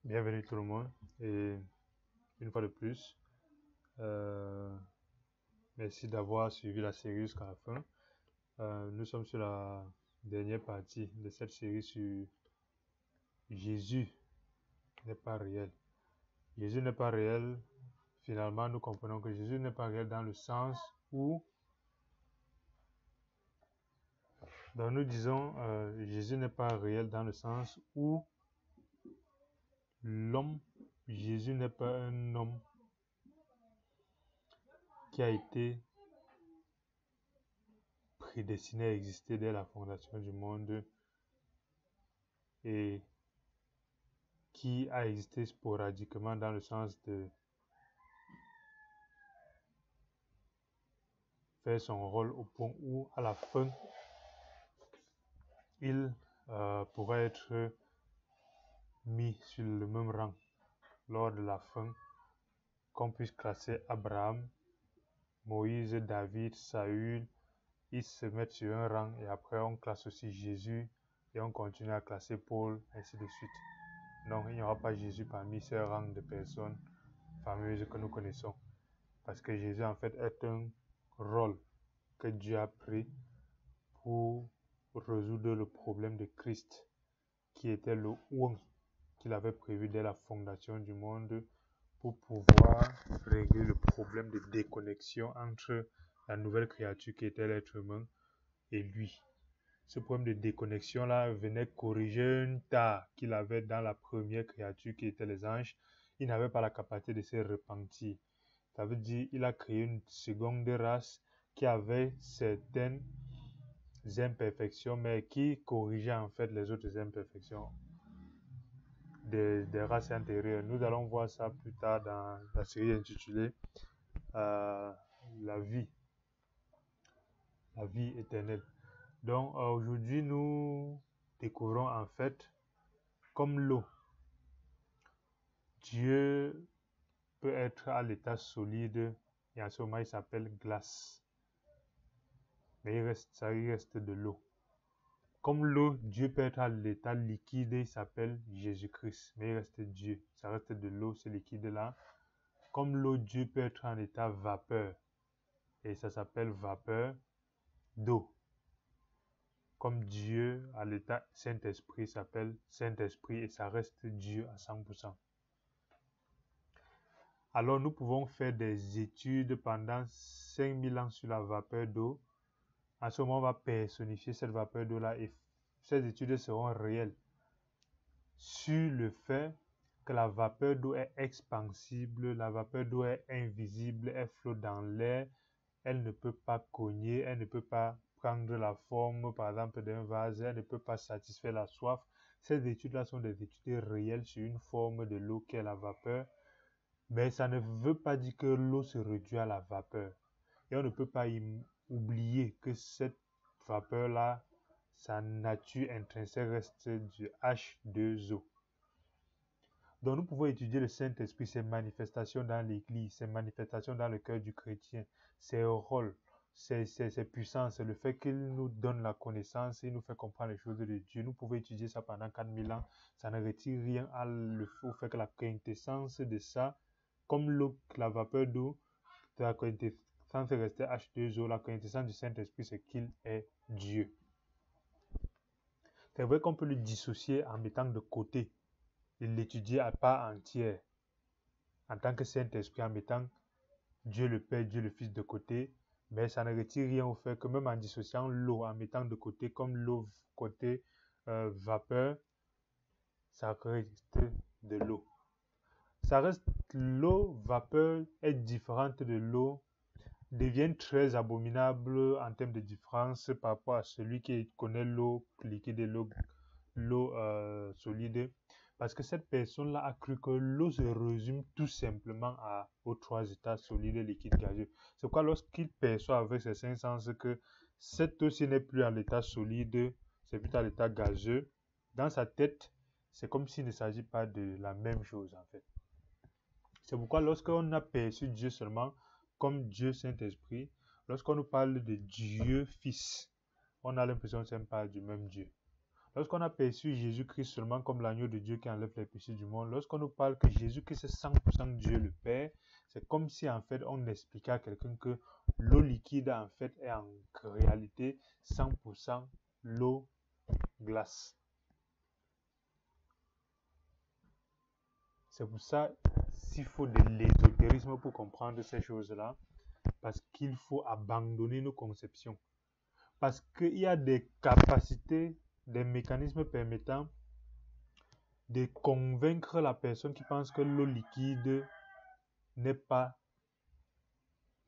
Bienvenue tout le monde et une fois de plus, merci d'avoir suivi la série jusqu'à la fin. Nous sommes sur la dernière partie de cette série sur Jésus n'est pas réel. Jésus n'est pas réel. Finalement, nous comprenons que Jésus n'est pas réel dans le sens où, nous disons, Jésus n'est pas réel dans le sens où l'homme, Jésus n'est pas un homme qui a été prédestiné à exister dès la fondation du monde et qui a existé sporadiquement dans le sens de faire son rôle au point où à la fin il pourrait être mis sur le même rang lors de la fin, qu'on puisse classer Abraham, Moïse, David, Saül, ils se mettent sur un rang et après on classe aussi Jésus et on continue à classer Paul, ainsi de suite. Non, il n'y aura pas Jésus parmi ces rangs de personnes fameuses que nous connaissons. Parce que Jésus en fait est un rôle que Dieu a pris pour résoudre le problème de Christ, qui était le ouin qu'il avait prévu dès la fondation du monde pour pouvoir régler le problème de déconnexion entre la nouvelle créature qui était l'être humain et lui. Ce problème de déconnexion-là venait corriger un tas qu'il avait dans la première créature qui était les anges. Il n'avait pas la capacité de se repentir. Ça veut dire qu'il a créé une seconde race qui avait certaines imperfections, mais qui corrigeait en fait les autres imperfections des races antérieures. Nous allons voir ça plus tard dans la série intitulée la vie éternelle. Donc aujourd'hui, nous découvrons en fait comme l'eau. Dieu peut être à l'état solide et en ce moment il s'appelle glace. Mais ça reste de l'eau. Comme l'eau, Dieu peut être à l'état liquide, il s'appelle Jésus-Christ. Mais il reste Dieu. Ça reste de l'eau, ce liquide-là. Comme l'eau, Dieu peut être en état vapeur. Et ça s'appelle vapeur d'eau. Comme Dieu, à l'état Saint-Esprit, s'appelle Saint-Esprit et ça reste Dieu à 100%. Alors nous pouvons faire des études pendant 5000 ans sur la vapeur d'eau. En ce moment, on va personnifier cette vapeur d'eau-là et ces études seront réelles sur le fait que la vapeur d'eau est expansible, la vapeur d'eau est invisible, elle flotte dans l'air, elle ne peut pas cogner, elle ne peut pas prendre la forme, par exemple, d'un vase, elle ne peut pas satisfaire la soif. Ces études-là sont des études réelles sur une forme de l'eau qui est la vapeur, mais ça ne veut pas dire que l'eau se réduit à la vapeur. Et on ne peut pas oublier que cette vapeur-là, sa nature intrinsèque reste du H2O. Donc nous pouvons étudier le Saint-Esprit, ses manifestations dans l'Église, ses manifestations dans le cœur du chrétien, ses rôles, ses puissances, le fait qu'il nous donne la connaissance, il nous fait comprendre les choses de Dieu. Nous pouvons étudier ça pendant 4000 ans. Ça ne retire rien au fait que la quintessence de ça, comme l'eau, la vapeur d'eau, la quintessence est restée H2O, la quintessence du Saint-Esprit, c'est qu'il est Dieu. C'est vrai qu'on peut le dissocier en mettant de côté et l'étudier à part entière en tant que Saint-Esprit, en mettant Dieu le Père, Dieu le Fils de côté, mais ça ne retire rien au fait que même en dissociant l'eau, en mettant de côté comme l'eau côté vapeur, ça reste de l'eau. Ça reste l'eau vapeur est différente de l'eau, devient très abominable en termes de différence par rapport à celui qui connaît l'eau liquide et l'eau solide. Parce que cette personne-là a cru que l'eau se résume tout simplement aux trois états solides, liquide, gazeux. C'est pourquoi lorsqu'il perçoit avec ses cinq sens que cette eau-ci n'est plus à l'état solide, c'est plutôt à l'état gazeux, dans sa tête, c'est comme s'il ne s'agit pas de la même chose en fait. C'est pourquoi lorsqu'on a perçu Dieu seulement comme Dieu Saint-Esprit, lorsqu'on nous parle de Dieu Fils, on a l'impression que ce n'est pas du même Dieu. Lorsqu'on a perçu Jésus-Christ seulement comme l'agneau de Dieu qui enlève les péchés du monde, lorsqu'on nous parle que Jésus-Christ est 100% Dieu le Père, c'est comme si en fait on expliquait à quelqu'un que l'eau liquide en fait est en réalité 100% l'eau glace. C'est pour ça s'il faut de l'ésotérisme pour comprendre ces choses-là, parce qu'il faut abandonner nos conceptions. Parce qu'il y a des capacités, des mécanismes permettant de convaincre la personne qui pense que l'eau liquide n'est pas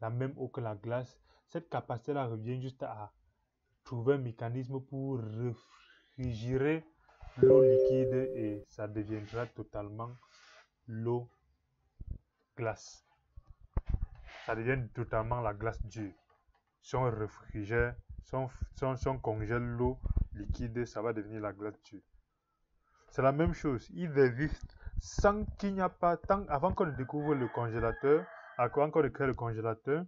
la même eau que la glace. Cette capacité-là revient juste à trouver un mécanisme pour réfrigérer l'eau liquide et ça deviendra totalement l'eau glace. Ça devient totalement la glace dure. Si on réfrigère, si on congèle l'eau liquide, ça va devenir la glace dure. C'est la même chose. Il existe sans qu'il n'y a pas, avant qu'on découvre le congélateur, avant qu'on crée le congélateur,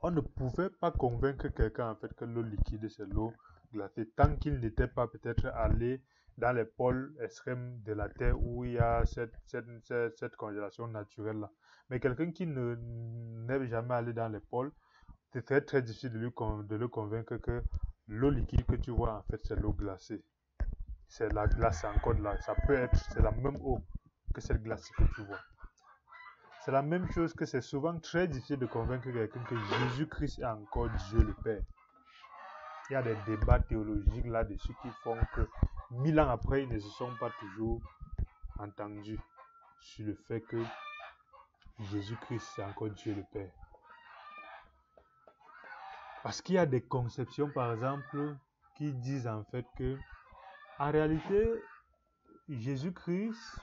on ne pouvait pas convaincre quelqu'un en fait que l'eau liquide c'est l'eau glacée tant qu'il n'était pas peut-être allé dans les pôles extrêmes de la Terre où il y a cette congélation naturelle là. Mais quelqu'un qui n'est jamais allé dans les pôles, c'est très difficile de le convaincre que l'eau liquide que tu vois en fait c'est l'eau glacée. C'est la glace encore de là. Ça peut être, c'est la même eau que cette glace que tu vois. C'est la même chose que c'est souvent très difficile de convaincre quelqu'un que Jésus-Christ est encore Dieu le Père. Il y a des débats théologiques là-dessus qui font que 1000 ans après, ils ne se sont pas toujours entendus sur le fait que Jésus-Christ est encore Dieu le Père. Parce qu'il y a des conceptions, par exemple, qui disent en fait que, en réalité, Jésus-Christ,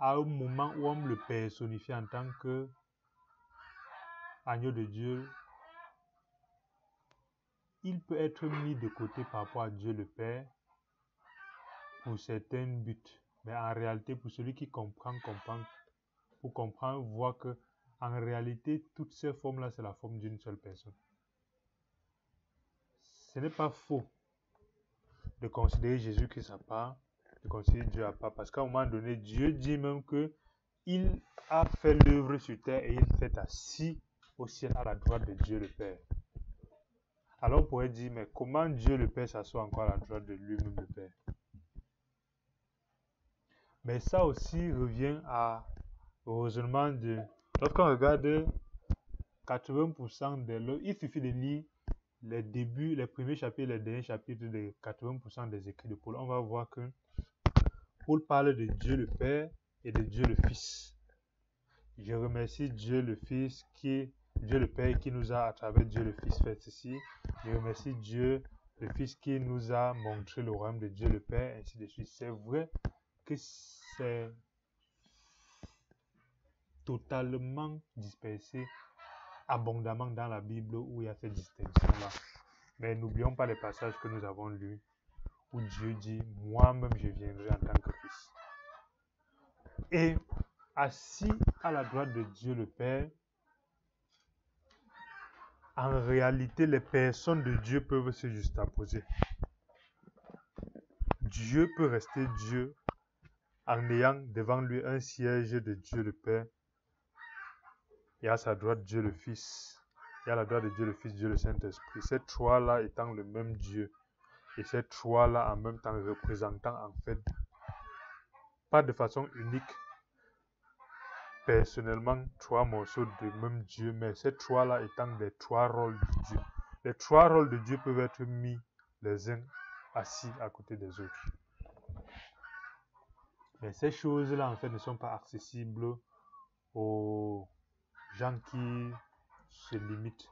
à un moment où on le personnifie en tant que agneau de Dieu, il peut être mis de côté par rapport à Dieu le Père pour certains buts. Mais en réalité, pour celui qui comprend, voit que en réalité, toutes ces formes-là, c'est la forme d'une seule personne. Ce n'est pas faux de considérer Jésus-Christ à part, de considérer Dieu à part, parce qu'à un moment donné, Dieu dit même que il a fait l'œuvre sur terre et il s'est assis au ciel à la droite de Dieu le Père. Alors on pourrait dire, mais comment Dieu le Père s'assoit encore à la droite de lui-même le Père? Mais ça aussi revient au raisonnement de... Lorsqu'on regarde 80% des lois, il suffit de lire les débuts, les premiers chapitres, les derniers chapitres de 80% des écrits de Paul. On va voir que Paul parle de Dieu le Père et de Dieu le Fils. Je remercie Dieu le Fils Dieu le Père qui nous a, à travers Dieu le Fils, fait ceci. Je remercie Dieu le Fils qui nous a montré le royaume de Dieu le Père, ainsi de suite. C'est vrai que c'est totalement dispersé abondamment dans la Bible où il y a cette distinction-là. Mais n'oublions pas les passages que nous avons lus où Dieu dit, moi-même je viendrai en tant que Fils. Et assis à la droite de Dieu le Père, en réalité, les personnes de Dieu peuvent se juxtaposer. Dieu peut rester Dieu en ayant devant lui un siège de Dieu le Père et à sa droite Dieu le Fils et à la droite de Dieu le Fils, Dieu le Saint-Esprit. Ces trois-là étant le même Dieu et ces trois-là en même temps représentant en fait, pas de façon unique, personnellement, trois morceaux de même Dieu, mais ces trois-là étant des trois rôles de Dieu. Les trois rôles de Dieu peuvent être mis les uns assis à côté des autres. Mais ces choses-là, en fait, ne sont pas accessibles aux gens qui se limitent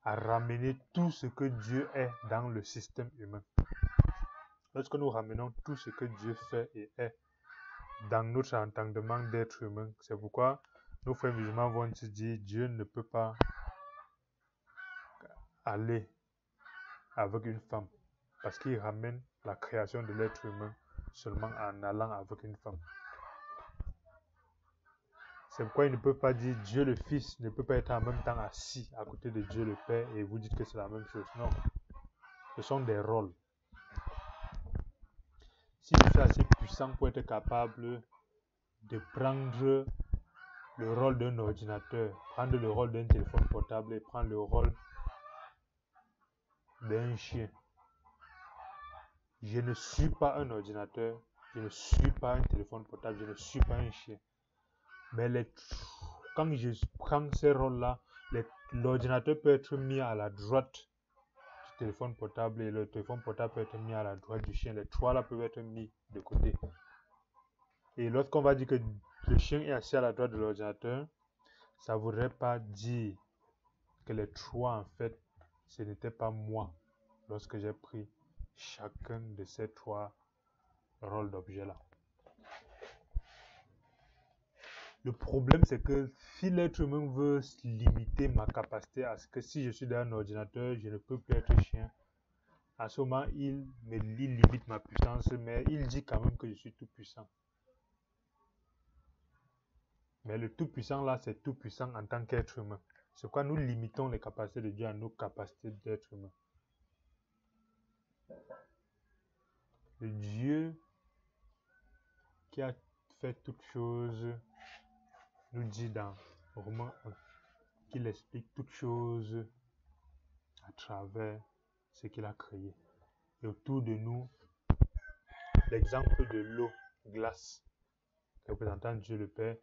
à ramener tout ce que Dieu est dans le système humain. Lorsque nous ramenons tout ce que Dieu fait et est dans notre entendement d'être humain, c'est pourquoi nos frères musulmans vont se dire Dieu ne peut pas aller avec une femme parce qu'il ramène la création de l'être humain seulement en allant avec une femme. C'est pourquoi il ne peut pas dire Dieu le Fils ne peut pas être en même temps assis à côté de Dieu le Père et vous dites que c'est la même chose. Non. Ce sont des rôles. Si je suis assez puissant pour être capable de prendre le rôle d'un ordinateur, prendre le rôle d'un téléphone portable et prendre le rôle d'un chien, je ne suis pas un ordinateur, je ne suis pas un téléphone portable, je ne suis pas un chien. Mais quand je prends ces rôles-là, l'ordinateur peut être mis à la droite du téléphone portable et le téléphone portable peut être mis à la droite du chien. Les trois là peuvent être mis de côté. Et lorsqu'on va dire que le chien est assis à la droite de l'ordinateur, ça ne voudrait pas dire que les trois, en fait, ce n'était pas moi lorsque j'ai pris chacun de ces trois rôles d'objets-là. Le problème, c'est que si l'être humain veut limiter ma capacité à ce que si je suis dans un ordinateur, je ne peux plus être chien, à ce moment, il limite ma puissance, mais il dit quand même que je suis tout puissant. Mais le tout puissant là, c'est tout puissant en tant qu'être humain. C'est pourquoi nous limitons les capacités de Dieu à nos capacités d'être humain. Le Dieu qui a fait toutes choses nous dit dans Romains 1 qu'il explique toutes choses à travers ce qu'il a créé. Et autour de nous, l'exemple de l'eau glace représentant Dieu le Père,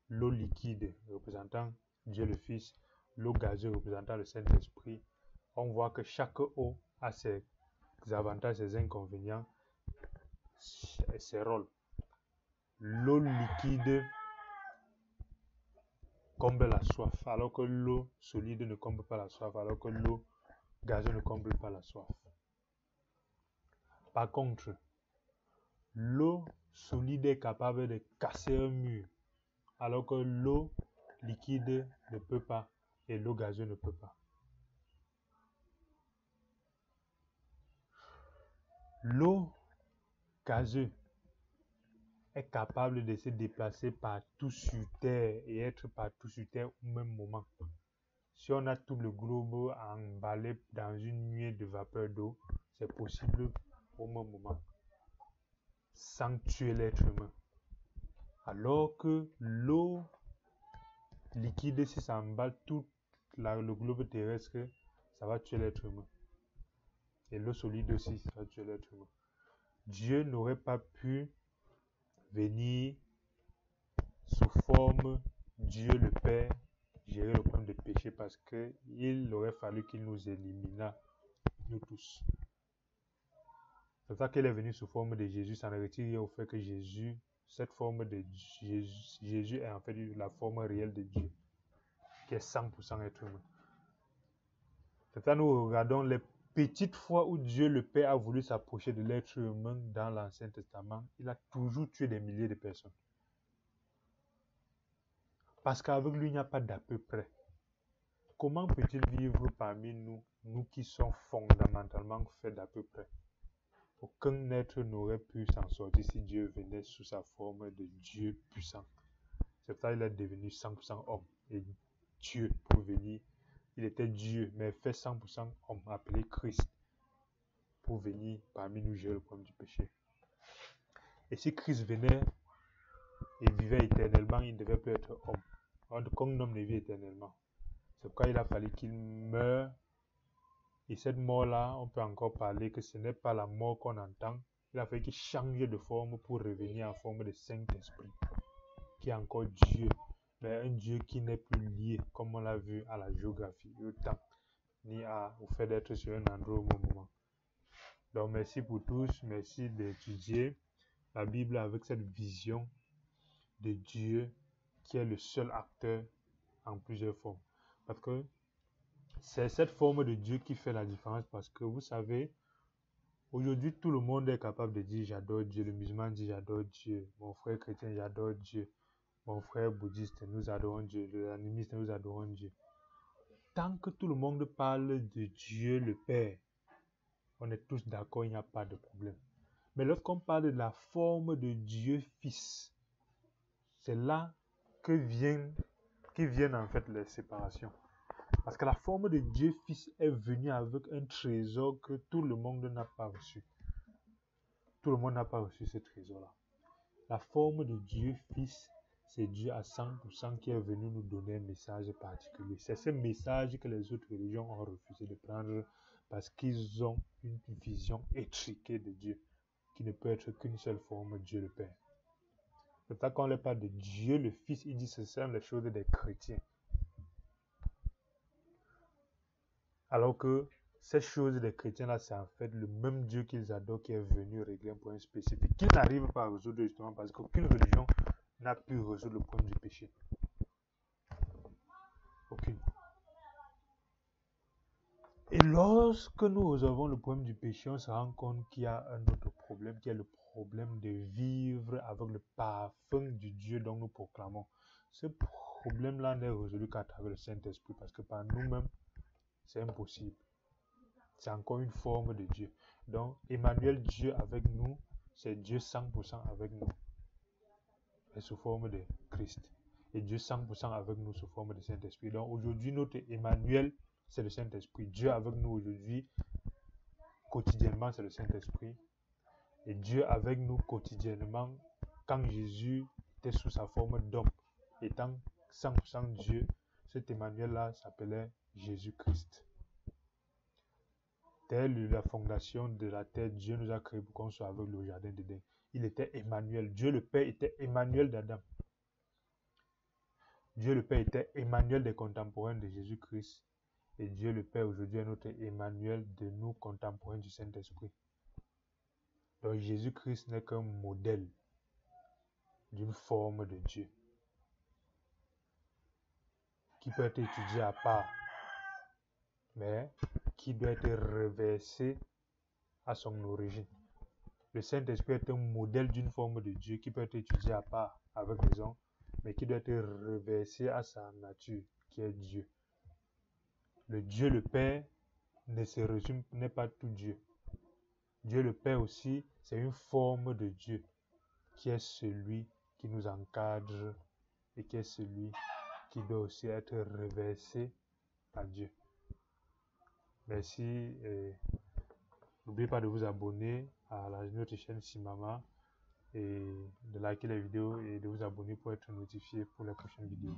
l'eau liquide représentant Dieu le Fils, l'eau gazeuse représentant le Saint-Esprit. On voit que chaque eau a ses avantages, ses inconvénients, ses rôles. L'eau liquide comble la soif, alors que l'eau solide ne comble pas la soif, alors que l'eau gazeuse ne comble pas la soif. Par contre, l'eau solide est capable de casser un mur, alors que l'eau liquide ne peut pas et l'eau gazeuse ne peut pas. L'eau gazeuse est capable de se déplacer partout sur Terre et être partout sur Terre au même moment. Si on a tout le globe emballé dans une nuée de vapeur d'eau, c'est possible au même moment, sans tuer l'être humain. Alors que l'eau liquide, si ça emballe tout le globe terrestre, ça va tuer l'être humain. Et l'eau solide aussi, ça va tuer l'être humain. Dieu n'aurait pas pu venir sous forme Dieu le Père gérer le problème de péché parce qu'il aurait fallu qu'il nous éliminât, nous tous. C'est ça qu'il est venu sous forme de Jésus, ça ne retire rien au fait que Jésus, cette forme de Jésus est en fait la forme réelle de Dieu, qui est 100% être humain. C'est ça nous regardons les petites fois où Dieu le Père a voulu s'approcher de l'être humain dans l'Ancien Testament, il a toujours tué des milliers de personnes. Parce qu'avec lui, il n'y a pas d'à peu près. Comment peut-il vivre parmi nous, nous qui sommes fondamentalement faits d'à peu près? Aucun être n'aurait pu s'en sortir si Dieu venait sous sa forme de Dieu puissant. C'est ça qu'il est devenu 100% homme et Dieu pour venir. Il était Dieu, mais fait 100% homme, appelé Christ, pour venir parmi nous gérer le problème du péché. Et si Christ venait et vivait éternellement, il ne devait plus être homme. Comme l'homme ne vit éternellement. C'est pourquoi il a fallu qu'il meure. Et cette mort-là, on peut encore parler que ce n'est pas la mort qu'on entend. Il a fallu qu'il change de forme pour revenir en forme de Saint-Esprit, qui est encore Dieu, mais un Dieu qui n'est plus lié, comme on l'a vu, à la géographie, au temps, ni au fait d'être sur un endroit au même moment. Donc merci pour tous, merci d'étudier la Bible avec cette vision de Dieu qui est le seul acteur en plusieurs formes. Parce que c'est cette forme de Dieu qui fait la différence parce que vous savez, aujourd'hui tout le monde est capable de dire j'adore Dieu. Le musulman dit j'adore Dieu. Mon frère chrétien, j'adore Dieu. Mon frère bouddhiste, nous adorons Dieu. Le animiste, nous adorons Dieu. Tant que tout le monde parle de Dieu le Père, on est tous d'accord, il n'y a pas de problème. Mais lorsqu'on parle de la forme de Dieu Fils, c'est là que viennent en fait les séparations. Parce que la forme de Dieu Fils est venue avec un trésor que tout le monde n'a pas reçu. Tout le monde n'a pas reçu ce trésor-là. La forme de Dieu Fils, c'est Dieu à 100% qui est venu nous donner un message particulier. C'est ce message que les autres religions ont refusé de prendre parce qu'ils ont une vision étriquée de Dieu qui ne peut être qu'une seule forme, Dieu le Père. C'est pour ça qu'on ne parle de Dieu le Fils, il dit que ce sont les choses des chrétiens. Alors que ces choses des chrétiens-là, c'est en fait le même Dieu qu'ils adorent qui est venu régler un point spécifique qu'ils n'arrivent pas à résoudre justement parce qu'aucune religion n'a pu résoudre le problème du péché. Aucune. Et lorsque nous résolvons le problème du péché, on se rend compte qu'il y a un autre problème, qui est le problème de vivre avec le parfum du Dieu dont nous proclamons. Ce problème-là n'est résolu qu'à travers le Saint-Esprit parce que par nous-mêmes, c'est impossible. C'est encore une forme de Dieu. Donc, Emmanuel, Dieu avec nous, c'est Dieu 100% avec nous. Et sous forme de Christ. Et Dieu 100% avec nous sous forme de Saint-Esprit. Donc, aujourd'hui, notre Emmanuel, c'est le Saint-Esprit. Dieu avec nous aujourd'hui, quotidiennement, c'est le Saint-Esprit. Et Dieu avec nous quotidiennement, quand Jésus était sous sa forme d'homme, étant 100% Dieu, cet Emmanuel-là s'appelait Jésus-Christ. Dès la fondation de la terre, Dieu nous a créés pour qu'on soit avec le jardin d'Éden. Il était Emmanuel. Dieu le Père était Emmanuel d'Adam. Dieu le Père était Emmanuel des contemporains de Jésus-Christ. Et Dieu le Père aujourd'hui est notre Emmanuel de nous contemporains du Saint-Esprit. Donc Jésus-Christ n'est qu'un modèle d'une forme de Dieu qui peut être étudié à part, mais qui doit être reversé à son origine. Le Saint-Esprit est un modèle d'une forme de Dieu qui peut être étudié à part, avec raison, mais qui doit être reversé à sa nature, qui est Dieu. Le Dieu le Père ne se résume, n'est pas tout Dieu. Dieu le Père aussi, c'est une forme de Dieu, qui est celui qui nous encadre et qui est celui qui doit aussi être reversé à Dieu. Merci. N'oubliez pas de vous abonner à notre chaîne Simama et de liker les vidéos et de vous abonner pour être notifié pour les prochaines vidéos.